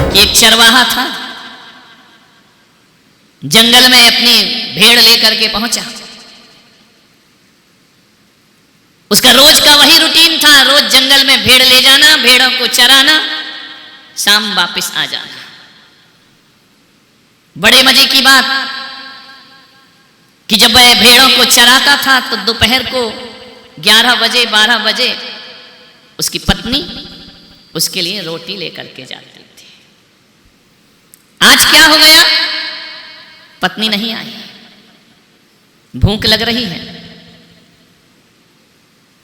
कि एक चरवाहा था, जंगल में अपनी भेड़ लेकर के पहुंचा। उसका रोज का वही रूटीन था, रोज जंगल में भेड़ ले जाना, भेड़ों को चराना, शाम वापस आ जाना। बड़े मजे की बात कि जब वह भेड़ों को चराता था तो दोपहर को 11 बजे 12 बजे उसकी पत्नी उसके लिए रोटी लेकर के जाती थी। आज क्या हो गया? पत्नी नहीं आई, भूख लग रही है,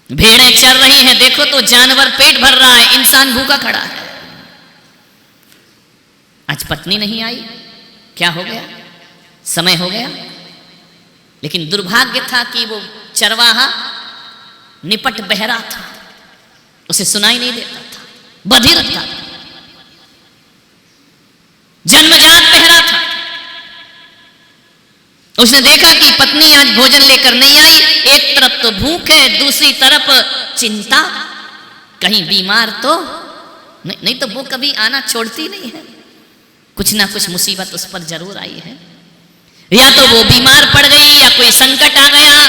भेड़ें चर रही हैं, देखो तो जानवर पेट भर रहा है, इंसान भूखा खड़ा है। आज पत्नी नहीं आई, क्या हो गया? समय हो गया। लेकिन दुर्भाग्य था कि वो चरवाहा निपट बहरा था, उसे सुनाई नहीं देता था, बधिर था, जन्मजात बहरा था। उसने देखा कि पत्नी आज भोजन लेकर नहीं आई, एक तरफ तो भूख है, दूसरी तरफ चिंता, कहीं बीमार तो नहीं तो वो कभी आना छोड़ती नहीं है, कुछ ना कुछ मुसीबत उस पर जरूर आई है। या तो वो बीमार पड़ गई या कोई संकट आ गया,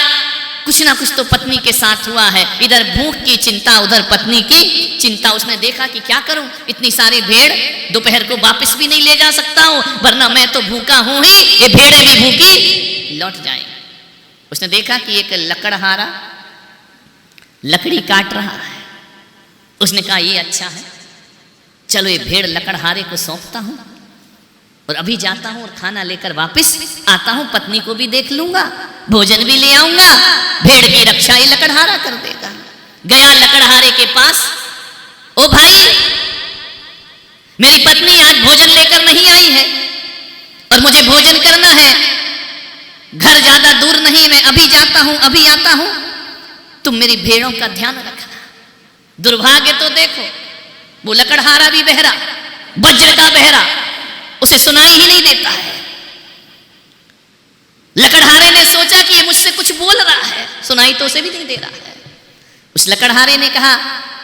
कुछ ना कुछ तो पत्नी के साथ हुआ है। इधर भूख की चिंता, उधर पत्नी की चिंता। उसने देखा कि क्या करूं, इतनी सारी भेड़ दोपहर को वापस भी नहीं ले जा सकता हूं, वरना मैं तो भूखा हूं ही, ये भेड़ें भी भूखी लौट जाएंगी। उसने देखा कि एक लकड़हारा लकड़ी काट रहा है। उसने कहा ये अच्छा है, चलो ये भेड़ लकड़हारे को सौंपता हूं और अभी जाता हूं और खाना लेकर वापस आता हूं, पत्नी को भी देख लूंगा, भोजन भी ले आऊंगा, भेड़ की रक्षा ही लकड़हारा कर देगा। गया लकड़हारे के पास, ओ भाई मेरी पत्नी आज भोजन लेकर नहीं आई है और मुझे भोजन करना है, घर ज्यादा दूर नहीं, मैं अभी जाता हूं अभी आता हूं, तुम मेरी भेड़ों का ध्यान रखना। दुर्भाग्य तो देखो, वो लकड़हारा भी बहरा, वज्र का बहरा, उसे सुनाई ही नहीं देता है। लकड़हारे ने सोचा कि ये मुझसे कुछ बोल रहा है, सुनाई तो उसे भी नहीं दे रहा है। उस लकड़हारे ने कहा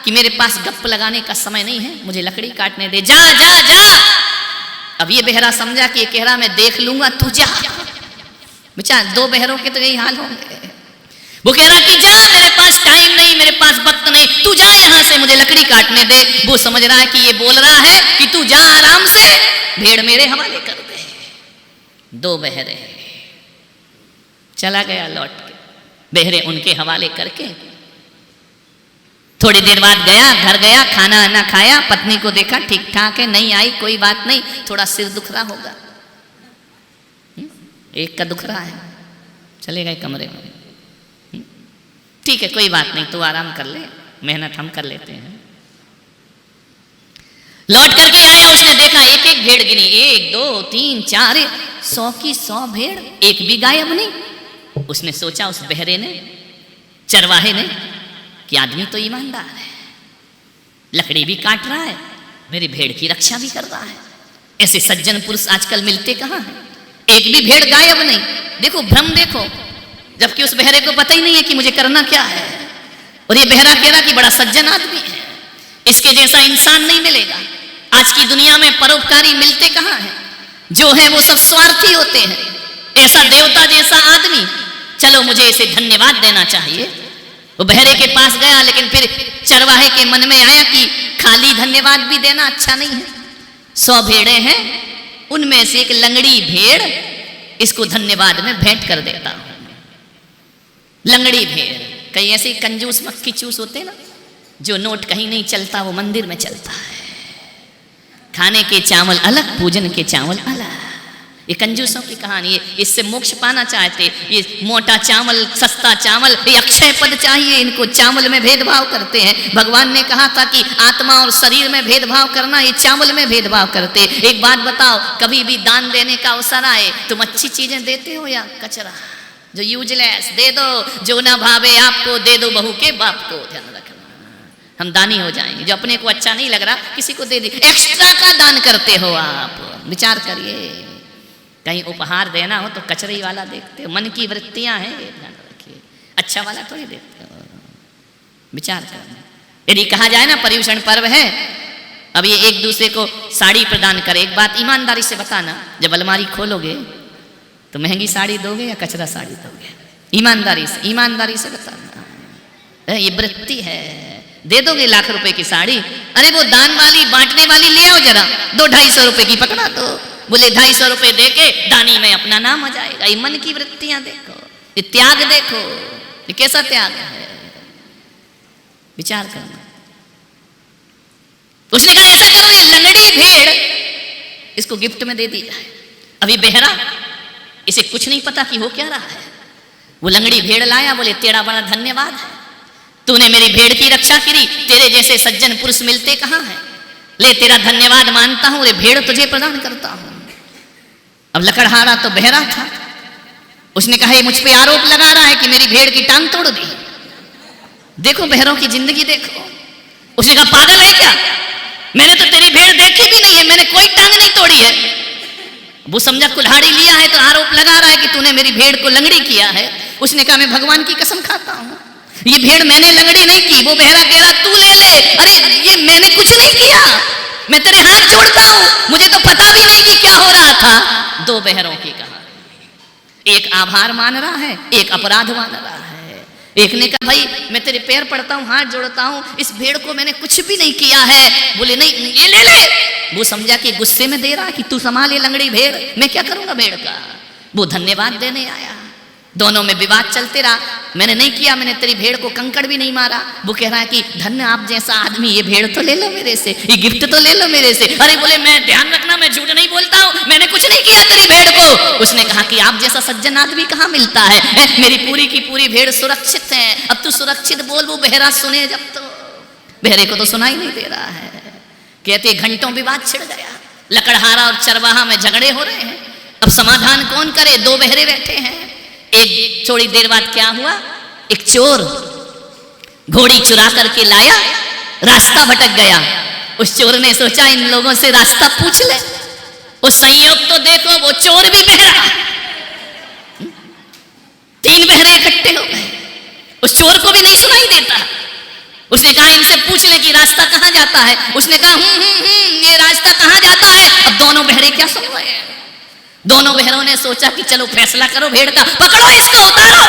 कि मेरे पास गप लगाने का समय नहीं है, मुझे लकड़ी काटने दे, जा जा जा। अब ये बहरा समझा कि ये कह रहा मैं देख लूंगा, तू जा। बेचारा दो बहरों के तो यही हाल होंगे। वो कह रहा कि जा, मेरे पास टाइम नहीं, मेरे पास वक्त नहीं, तू जा यहां से, मुझे लकड़ी काटने दे। वो समझ रहा है कि ये बोल रहा है कि तू जा आराम से, भेड़ मेरे हवाले कर दे। दो बहरे, चला गया लौट के, बहरे उनके हवाले करके। थोड़ी देर बाद गया, घर गया, खाना आना खाया, पत्नी को देखा ठीक ठाक है, नहीं आई, कोई बात नहीं, थोड़ा सिर दुख रहा होगा, एक का दुख रहा है, चले गए कमरे में। ठीक है कोई बात नहीं, तू आराम कर ले, मेहनत हम कर लेते हैं। लौट करके आया, उसने देखा एक एक भेड़ गिनी, 1 2 3 4 100 की 100 भेड़, एक भी गायब नहीं। उसने सोचा, उस बहरे ने, चरवाहे ने, कि आदमी तो ईमानदार है, लकड़ी भी काट रहा है, मेरी भेड़ की रक्षा भी कर रहा है। ऐसे सज्जन पुरुष आजकल मिलते कहां हैं? एक भी भेड़ गायब नहीं। देखो भ्रम देखो, जबकि उस बहरे को पता ही नहीं है कि मुझे करना क्या है, और ये बहरा कह रहा कि बड़ा सज्जन आदमी है, इसके जैसा इंसान नहीं मिलेगा। आज की दुनिया में परोपकारी मिलते कहां हैं? जो है वो सब स्वार्थी होते हैं। ऐसा देवता जैसा आदमी, चलो मुझे इसे धन्यवाद देना चाहिए। वो बहरे के पास गया, लेकिन फिर चरवाहे के मन में आया कि खाली धन्यवाद भी देना अच्छा नहीं है। 100 भेड़ें हैं, उनमें से एक लंगड़ी भेड़, इसको धन्यवाद में भेंट कर देता हूं। लंगड़ी भेड़, कई ऐसे कंजूस मक्खी चूस होते ना, जो नोट कहीं नहीं चलता वो मंदिर में चलता है। खाने के चावल अलग, पूजन के चावल अलग। ये कंजूसों की कहानी है। इससे मोक्ष पाना चाहते, ये मोटा चावल, सस्ता चावल, ये अक्षय पद चाहिए, इनको चावल में भेदभाव करते हैं। भगवान ने कहा था कि आत्मा और शरीर में भेदभाव करना, ये चावल में भेदभाव करते। एक बात बताओ, कभी भी दान देने का अवसर आए, तुम अच्छी चीजें देते हो या कचरा? जो यूजलेस दे दो, जो ना भावे आपको दे दो बहू के बाप को। ध्यान रखना, हम दानी हो जाएंगे। जो अपने को अच्छा नहीं लग रहा किसी को दे दे। एक्स्ट्रा का दान करते हो आप, विचार करिए। कहीं उपहार देना हो तो कचरे वाला देखते हो, मन की वृत्तियां हैं, ध्यान रखिए। अच्छा वाला थोड़ी देते हो, विचार करना। यदि कहा जाए ना पर्युषण पर्व है अब ये एक दूसरे को साड़ी प्रदान करे। एक बात ईमानदारी से बताना, जब अलमारी खोलोगे तो महंगी साड़ी दोगे या कचरा साड़ी दोगे? ईमानदारी से बताना। ये वृत्ति है। दे दोगे लाख रुपए की साड़ी, अरे वो दान वाली बांटने वाली ले आओ जरा, 200-250 रुपए की पकड़ा दो। बोले 250 रुपए दे के दानी में अपना नाम आ जाएगा। ये मन की वृत्तियां देखो, ये त्याग देखो, ये कैसा त्याग है, विचार करना। उसने कहा ऐसा करो, ये लंगड़ी भेड़ इसको गिफ्ट में दे दी जाए। अभी बहरा, इसे कुछ नहीं पता कि हो क्या रहा है। वो लंगड़ी भेड़ लाया, बोले तेरा बड़ा धन्यवाद है, तूने मेरी भेड़ की रक्षा करी, तेरे जैसे सज्जन पुरुष मिलते कहां हैं, ले तेरा धन्यवाद मानता हूं, रे भेड़ तुझे प्रदान करता हूं। अब लकड़हारा तो बहरा था, उसने कहा ये मुझ पे आरोप लगा रहा है कि मेरी भेड़ की टांग तोड़ दी। देखो बहरों की जिंदगी देखो। उसने कहा पागल है क्या, मैंने तो तेरी भेड़ देखी भी नहीं है, मैंने कोई टांग नहीं तोड़ी है। वो समझा कुल्हाड़ी लिया है तो आरोप लगा रहा है कि तूने मेरी भेड़ को लंगड़ी किया है। उसने कहा मैं भगवान की कसम खाता हूं, ये भेड़ मैंने लंगड़ी नहीं की। वो बहरा कह रहा तू ले ले, अरे ये मैंने कुछ नहीं किया, मैं तेरे हाथ जोड़ता हूं, मुझे तो पता भी नहीं कि क्या हो रहा था। दो बहरों की कहानी, एक आभार मान रहा है, एक अपराध मान रहा है। एक ने कहा भाई मैं तेरे पैर पड़ता हूं, हाथ जोड़ता हूं, इस भेड़ को मैंने कुछ भी नहीं किया है। बोले नहीं ये ले ले। वो समझा कि गुस्से में दे रहा कि तू संभाल ये लंगड़ी भेड़, मैं क्या करूंगा भेड़ का। वो धन्यवाद देने आया, दोनों में विवाद चलते रहा। मैंने नहीं किया, मैंने तेरी भेड़ को कंकड़ भी नहीं मारा। वो कह रहा है कि धन्य आप जैसा आदमी, ये भेड़ तो ले लो मेरे से, ये गिफ्ट तो ले लो मेरे से। अरे बोले मैं ध्यान रखना, मैं झूठ नहीं बोलता हूं, मैंने कुछ नहीं किया तेरी भेड़ को। उसने कहा कि आप जैसा सज्जन आदमी कहां मिलता है, मेरी पूरी की पूरी भेड़ सुरक्षित है। अब तू सुरक्षित बोल। वो बहरा सुने जब तो बहरे को तो सुनाई नहीं दे रहा है। कहते घंटों विवाद छिड़ गया, लकड़हारा और चरवाहा में झगड़े हो रहे हैं। अब समाधान कौन करे, दो बहरे बैठे हैं। एक थोड़ी देर बाद क्या हुआ, एक चोर घोड़ी चुरा करके लाया, रास्ता भटक गया। उस चोर ने सोचा इन लोगों से रास्ता पूछ ले। उस संयोग तो देखो वो चोर भी बहरा, 3 बहरे इकट्ठे हो गए। उस चोर को भी नहीं सुनाई देता। उसने कहा इनसे पूछ ले कि रास्ता कहां जाता है। उसने कहा ये रास्ता कहां जाता है। अब दोनों बहरे क्या सुन रहे हैं। दोनों बहरों ने सोचा कि चलो फैसला करो भेड़ का, पकड़ो इसको उतारो।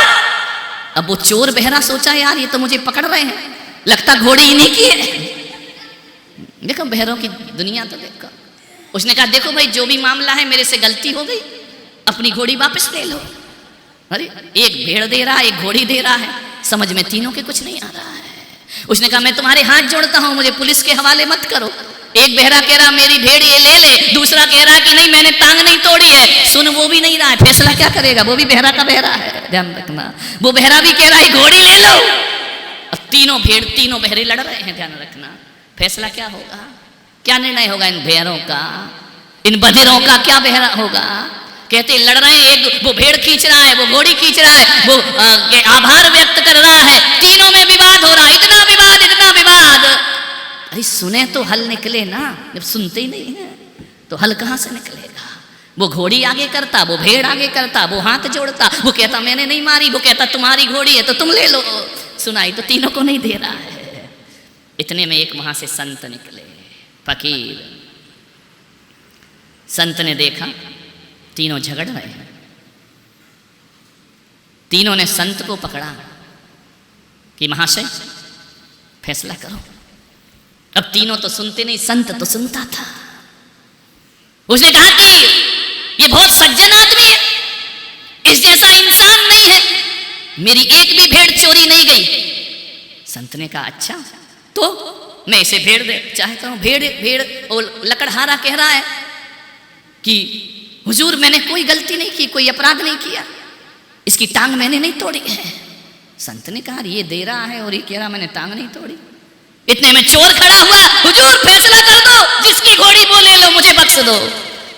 अब वो चोर बहरा सोचा यार ये तो मुझे पकड़ रहे हैं, लगता घोड़ी इन्हीं की है। देखो बहरों की दुनिया तो देखो। उसने कहा देखो भाई जो भी मामला है मेरे से गलती हो गई, अपनी घोड़ी वापस ले लो। अरे एक भेड़ दे रहा है, एक घोड़ी दे रहा है, समझ में तीनों के कुछ नहीं आ रहा है। उसने कहा मैं तुम्हारे हाथ जोड़ता हूं, मुझे पुलिस के हवाले मत करो। एक बहरा कह रहा मेरी भेड़ ये ले ले, दूसरा कह रहा कि नहीं मैंने टांग नहीं तोड़ी है। सुन वो भी नहीं रहा है, फैसला क्या करेगा, वो भी बहरा का बहरा है, ध्यान रखना। वो बहरा भी कह रहा है घोड़ी ले लो। अब तीनों बहरे लड़ रहे हैं, ध्यान रखना। फैसला क्या होगा, क्या निर्णय होगा इन बहरों का, इन बधिरों का क्या बहरा होगा। कहते लड़ रहे हैं, एक वो भेड़ खींच रहा है, वो घोड़ी खींच रहा है, वो आभार व्यक्त कर रहा है। तीनों में विवाद हो रहा है, इतना विवाद। अरे सुने तो हल निकले ना, जब सुनते ही नहीं है तो हल कहां से निकलेगा। वो घोड़ी आगे करता, वो भेड़ आगे करता, वो हाथ जोड़ता, वो कहता मैंने नहीं मारी, वो कहता तुम्हारी घोड़ी है तो तुम ले लो। सुनाई तो तीनों को नहीं दे रहा है। इतने में एक वहां से संत निकले, फकीर। संत ने देखा तीनों झगड़ रहे हैं। तीनों ने संत को पकड़ा कि महाशय फैसला करो। अब तीनों तो सुनते नहीं, संत तो सुनता था। उसने कहा कि ये बहुत सज्जन आदमी है, इस जैसा इंसान नहीं है, मेरी एक भी भेड़ चोरी नहीं गई। संत ने कहा अच्छा तो मैं इसे भेड़ दे चाहता हूं। भेड़ और लकड़हारा कह रहा है कि हुजूर मैंने कोई गलती नहीं की, कोई अपराध नहीं किया, इसकी टांग मैंने नहीं तोड़ी है। संत ने कहा ये दे रहा है और ये कह रहा मैंने टांग नहीं तोड़ी। इतने में चोर खड़ा हुआ, हुजूर फैसला कर दो, जिसकी घोड़ी वो ले लो, मुझे बख्श दो।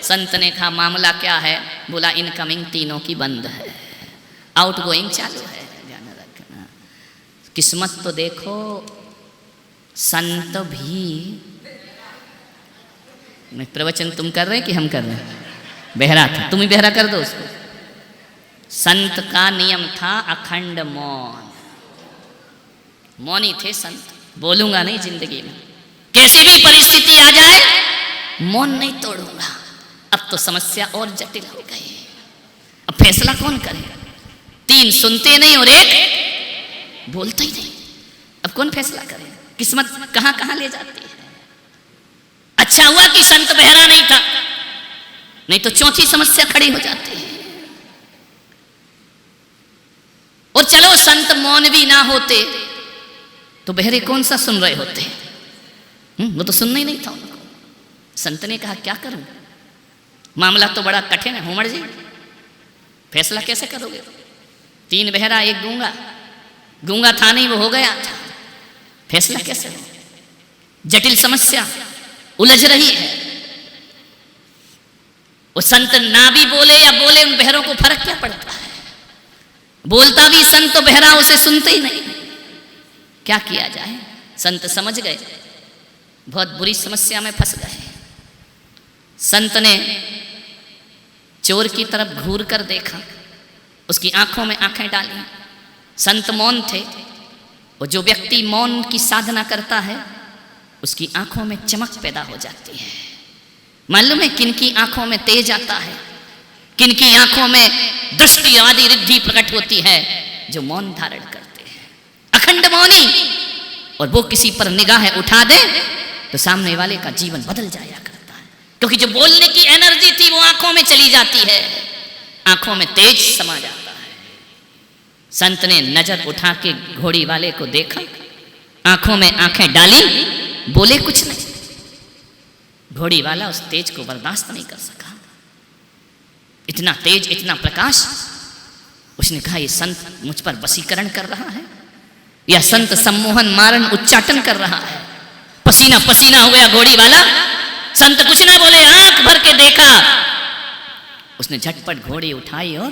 संत ने कहा मामला क्या है। बोला इनकमिंग तीनों की बंद है, आउटगोइंग चालू है, ध्यान रखना। किस्मत तो देखो, संत भी। मैं प्रवचन तुम कर रहे कि हम कर रहे हैं। बहरा था, तुम ही बहरा कर दो उसको। संत का नियम था अखंड मौन, मौनी थे संत, बोलूंगा नहीं जिंदगी में। कैसी भी परिस्थिति आ जाए मौन नहीं तोड़ूंगा। अब तो समस्या और जटिल हो गई। अब फैसला कौन करे? 3 सुनते नहीं और 1 बोलता ही नहीं। अब कौन फैसला करे? किस्मत कहां कहां ले जाती है। अच्छा हुआ कि संत बहरा नहीं था, नहीं तो चौथी समस्या खड़ी हो जाती है। और चलो संत मौन भी ना होते तो बहरे कौन सा सुन रहे होते? वो तो सुनना ही नहीं था उनको। संत ने कहा क्या करूं, मामला तो बड़ा कठिन है हुमड़ जी, फैसला कैसे करोगे? 3 बहरा 1 गूंगा, गूंगा था नहीं वो हो गया, फैसला कैसे हो? जटिल समस्या उलझ रही है। वो संत ना भी बोले या बोले, उन बहरों को फर्क क्या पड़ता है? बोलता भी संत तो बहरा उसे सुनते ही नहीं। क्या किया जाए? संत समझ गए बहुत बुरी समस्या में फंस गए। संत ने चोर की तरफ घूर कर देखा, उसकी आंखों में आंखें डाली। संत मौन थे। और जो व्यक्ति मौन की साधना करता है उसकी आंखों में चमक पैदा हो जाती है। मालूम है किन की आंखों में तेज आता है, किन की आंखों में दृष्टि आदि रिद्धि प्रकट होती है? जो मौन धारण करते हैं, अखंड मौनी। और वो किसी पर निगाह उठा दे तो सामने वाले का जीवन बदल जाया करता है, क्योंकि जो बोलने की एनर्जी थी वो आंखों में चली जाती है, आंखों में तेज समा जाता है। संत ने नजर उठा के घोड़ी वाले को देखा, आंखों में आंखें डाली, बोले कुछ नहीं। घोड़ी वाला उस तेज को बर्दाश्त नहीं कर सका। इतना तेज, इतना प्रकाश। उसने कहा ये संत मुझ पर वशीकरण कर रहा है, या संत सम्मोहन मारण उच्चाटन कर रहा है। पसीना पसीना हो गया घोड़ी वाला। संत कुछ ना बोले, आंख भर के देखा। उसने झटपट घोड़ी उठाई और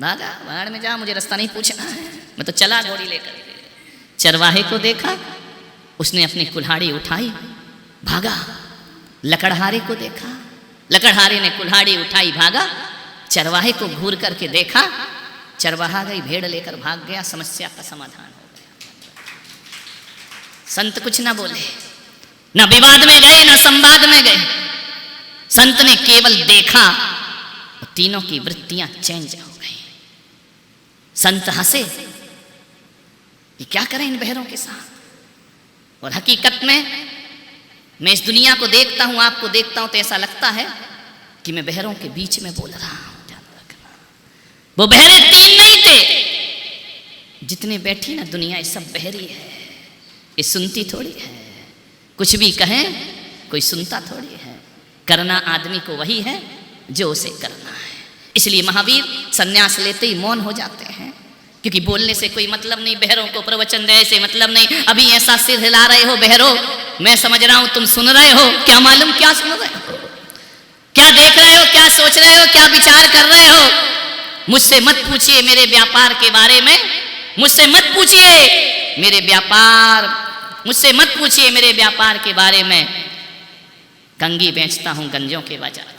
भागा। बाहर में जा, मुझे रास्ता नहीं पूछना है, मैं तो चला घोड़ी लेकर। चरवाहे को देखा, उसने अपनी कुल्हाड़ी उठाई, भागा। लकड़हारे को देखा, लकड़हारे ने कुल्हाड़ी उठाई, भागा। चरवाहे को घूर करके देखा, चरवाहा गई भेड़ लेकर भाग गया। समस्या का समाधान हो गया। संत कुछ ना बोले, ना विवाद में गए, ना संवाद में गए। संत ने केवल देखा और तीनों की वृत्तियां चेंज हो गई। संत हंसे कि क्या करें इन बहरों के साथ। और हकीकत में मैं इस दुनिया को देखता हूं, आपको देखता हूं, तो ऐसा लगता है कि मैं बहरों के बीच में बोल रहा हूं। वो बहरे 3 नहीं थे। जितने बैठी ना दुनिया, ये सब बहरी है। ये सुनती थोड़ी है, कुछ भी कहें कोई सुनता थोड़ी है। करना आदमी को वही है जो उसे करना है। इसलिए महावीर संन्यास लेते ही मौन हो जाते हैं, क्योंकि बोलने से कोई मतलब नहीं, बहरों को प्रवचन देने से मतलब नहीं। अभी ऐसा सिर हिला रहे हो बहरों, मैं समझ रहा हूं तुम सुन रहे हो, क्या मालूम क्या सुन रहे हो, क्या देख रहे हो, क्या सोच रहे हो, क्या विचार कर रहे हो। मुझसे मत पूछिए मेरे व्यापार के बारे में, मुझसे मत पूछिए मेरे व्यापार, मुझसे मत पूछिए मेरे व्यापार के बारे में। कंगी बेचता हूं गंजों के बाजार।